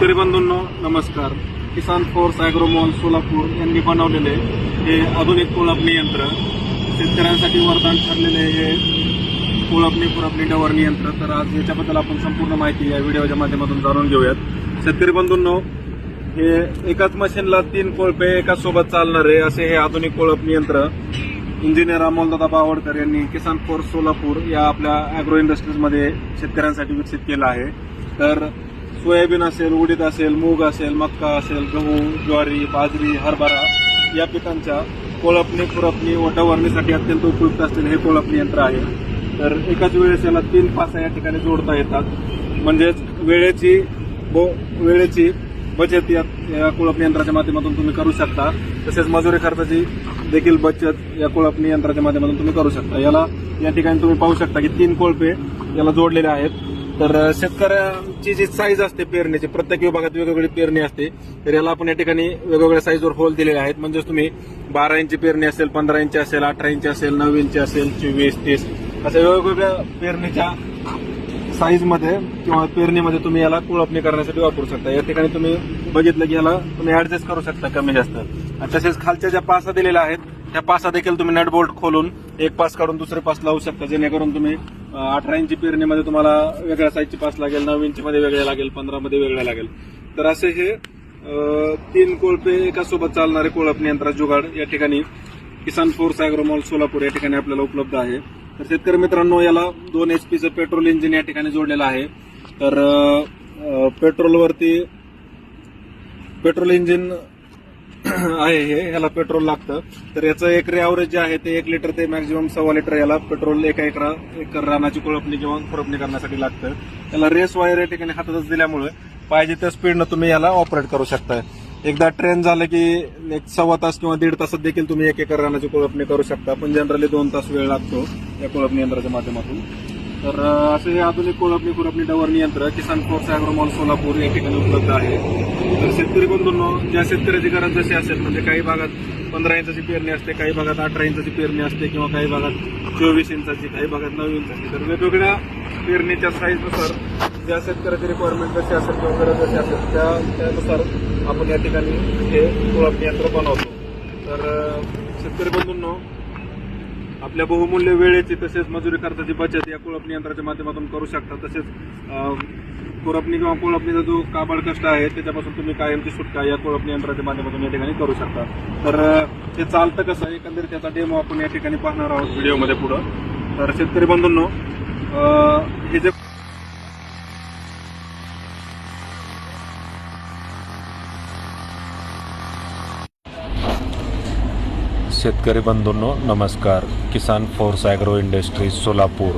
शेतकरी बंधूंनो नमस्कार. किसान फोर्स ॲग्रोमॉल सोलापूर यांनी बनवलेले हे आधुनिक कोळपणी यंत्र शेतकऱ्यांसाठी वरदान ठरलेले हे कोळपणी खुरपणी डवरणी यंत्र. तर आज याच्याबद्दल आपण संपूर्ण माहिती या व्हिडिओच्या माध्यमातून जाणून घेऊयात. शेतकरी बंधूंनो, हे एकाच मशीनला 3 कोळपे एकाच सोबत चालणारे असे हे आधुनिक कोळपणी यंत्र इंजिनियर अमोलदादा बावडकर यांनी किसान फोर्स सोलापूर या आपल्या ॲग्रो इंडस्ट्रीजमध्ये शेतकऱ्यांसाठी विकसित केलं आहे. तर सोयाबीन असेल, उडीद असेल, मूग असेल, मक्का असेल, गहू, ज्वारी, बाजरी, हरभरा या पिकांच्या कोळपणी खुरपणी व डवरणीसाठी अत्यंत उपयुक्त असलेले हे कोळपणी यंत्र आहे. तर एकाच वेळेस याला 3 पासा या ठिकाणी जोडता येतात. म्हणजेच वेळेची बचत या कोळपणी यंत्राच्या माध्यमातून तुम्ही करू शकता. तसेच मजुरी खर्चाची देखील बचत या कोळपणी यंत्राच्या माध्यमातून तुम्ही करू शकता. याला या ठिकाणी तुम्ही पाहू शकता की 3 कोळपे याला जोडलेले आहेत. तर शेतकऱ्यांची जी साईज असते पेरणीची, प्रत्येक विभागात वेगवेगळी पेरणी असते. तर याला आपण या ठिकाणी वेगवेगळ्या साईजवर होल दिलेले आहेत. म्हणजेच तुम्ही 12 इंची पेरणी असेल, 15 इंची असेल, 18 इंची असेल, 9 इंची असेल, 24, 30 अशा वेगवेगळ्या पेरणीच्या साईजमध्ये किंवा पेरणीमध्ये तुम्ही याला कोळपणी करण्यासाठी वापरू शकता. या ठिकाणी तुम्ही बघितलं की याला तुम्ही ऍडजस्ट करू शकता कमी जास्त. आणि तसेच खालच्या ज्या पासा दिलेल्या आहेत त्या पासा देखील तुम्ही नट बोल्ट खोलून एक पास काढून दुसरे पास लावू शकता. जेणेकरून तुम्ही 18 इंची पेरणीमध्ये तुम्हाला वेगळ्या साईजची पास लागेल, 9 इंचीमध्ये वेगळ्या लागेल, 15 मध्ये वेगळ्या लागेल. तर असे हे 3 कोळपे एकासोबत चालणारे कोळपणी यंत्र जुगाड या ठिकाणी किसान फोर्स ॲग्रोमॉल सोलापूर या ठिकाणी आपल्याला उपलब्ध आहे. तर शेतकरी मित्रांनो, याला 2 HP पेट्रोल इंजिन या ठिकाणी जोडलेलं आहे. तर पेट्रोल इंजिन आहे हे, याला पेट्रोल लागतं. तर याचं एकरी ॲव्हरेज जे आहे ते 1 लिटर ते मॅक्झिमम 1.25 लिटर याला पेट्रोल एकर रानाची कोळपणी किंवा खुरपणी करण्यासाठी लागतं. त्याला रेस वायर या ठिकाणी हातातच दिल्यामुळे पाहिजे त्या स्पीडनं तुम्ही याला ऑपरेट करू शकता. एकदा ट्रेन झालं की 1.25 तास किंवा 1.5 तासात देखील तुम्ही 1 एकर रानाची कोळपणी करू शकता. पण जनरली 2 तास वेळ लागतो या कोळपणी यंत्राच्या माध्यमातून. तर असे हे आधुनिक कोळपणी खुरपणी डवरणी यंत्र किसान फोर्स ॲग्रोमॉल सोलापूर या ठिकाणी उपलब्ध आहे. तर शेतकरी बंधूंनो, ज्या शेतकऱ्याची गरज जशी असेल, म्हणजे काही भागात 15 इंचाची पेरणी असते, काही भागात 18 इंचाची पेरणी असते किंवा काही भागात 24 इंचाची, काही भागात 9 इंचाची. तर वेगवेगळ्या पेरणीच्या साईजनुसार ज्या शेतकऱ्याची रिक्वायरमेंट जशी असेल किंवा गरज जशी असेल त्यानुसार आपण या ठिकाणी हे कोळपणी यंत्र बनवतो. तर शेतकरी बंधूंनो, आपल्या बहुमूल्य वेळेची तसेच मजुरी खर्चाची बचत या कोळपणी यंत्राच्या माध्यमातून करू शकता. तसेच खुरपणी किंवा कोळपणीचा जो काबाड कष्ट आहे त्याच्यापासून तुम्ही कायमची सुटका या कोळपणी यंत्राच्या माध्यमातून या ठिकाणी करू शकता. तर ते चालतं कसं, एकंदरीत त्याचा डेमो आपण या ठिकाणी पाहणार आहोत व्हिडिओमध्ये पुढं. तर शेतकरी बंधूंनो, हे जे शेतकरी बंधूंनो नमस्कार. Kisan force agro industries Solapur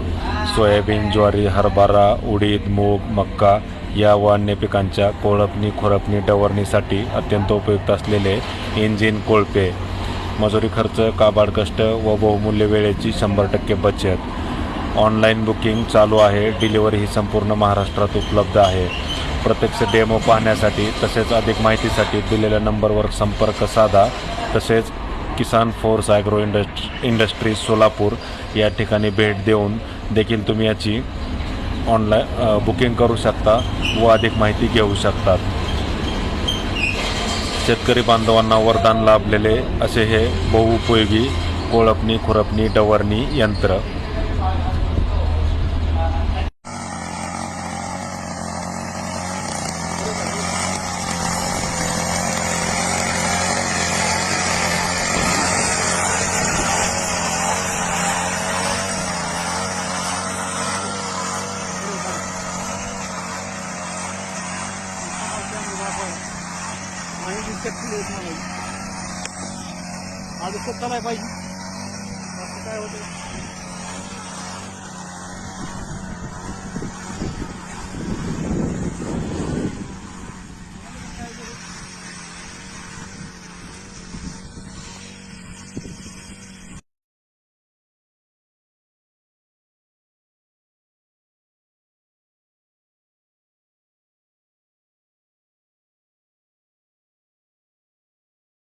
soybean, ज्वारी, हरभरा, उडीद, मूग, मक्का या व अन्य पिकांच्या कोळपणी खुरपणी डवरणीसाठी अत्यंत उपयुक्त असलेले इंजिन कोळपे, मजुरी खर्च, काबाड कष्ट व बहुमूल्य वेळेची 100% बचत. ऑनलाईन बुकिंग चालू आहे. डिलिव्हरी ही संपूर्ण महाराष्ट्रात उपलब्ध आहे. प्रत्यक्ष डेमो पाहण्यासाठी तसेच अधिक माहितीसाठी दिलेल्या नंबरवर संपर्क साधा. तसेच किसान फोर्स ॲग्रो इंडस्ट्रीज सोलापूर या ठिकाणी भेट देऊन देखील तुम्ही याची ऑनलाईन बुकिंग करू शकता व अधिक माहिती घेऊ शकतात. शेतकरी बांधवांना वरदान लाभलेले असे हे बहुउपयोगी कोळपणी खुरपणी डवरणी यंत्र. आज स्वतःला पाहिजे असं काय होतं.